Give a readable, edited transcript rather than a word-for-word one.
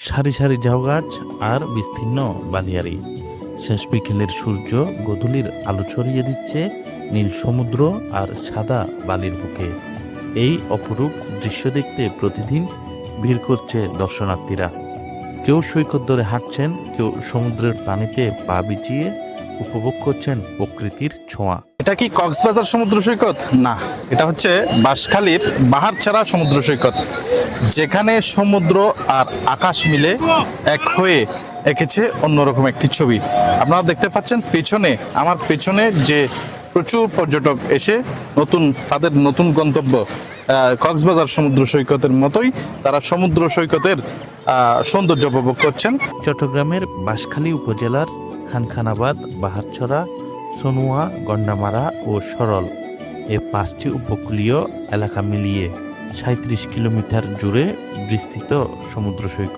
সারি সারি ঝাউ গাছ আর বিস্তীর্ণ বালিয়াড়ি। শেষ বিকেলের সূর্য গোধূলির আলো ছড়িয়ে দিচ্ছে নীল সমুদ্র আর সাদা বালির বুকে। এই অপরূপ দৃশ্য দেখতে প্রতিদিন ভিড় করছে দর্শনার্থীরা। কেউ সৈকত ধরে হাঁটছেন, কেউ সমুদ্রের পানিতে পা বিছিয়ে উপভোগ করছেন প্রকৃতির ছোঁয়া। এটা কি কক্সবাজার সমুদ্র সৈকত? না, এটা হচ্ছে বাঁশখালীর বাহারছড়া সমুদ্র সৈকত, যেখানে সমুদ্র আর আকাশ মিলে এক হয়ে এঁকেছে অন্যরকম একটি ছবি। আপনারা দেখতে পাচ্ছেন পেছনে, আমার পেছনে যে প্রচুর পর্যটক এসে তাদের নতুন গন্তব্য কক্সবাজার সমুদ্র সৈকতের মতোই তারা সমুদ্র সৈকতের সৌন্দর্য উপভোগ করছেন। চট্টগ্রামের বাঁশখালী উপজেলার খানখানাবাদ, বাহারছড়া, সনুয়া, গন্ডামারা ও সরল এ 5টি উপকূলীয় এলাকা মিলিয়ে 37 কিলোমিটার জুড়ে বিস্তৃত সমুদ্র সৈকত।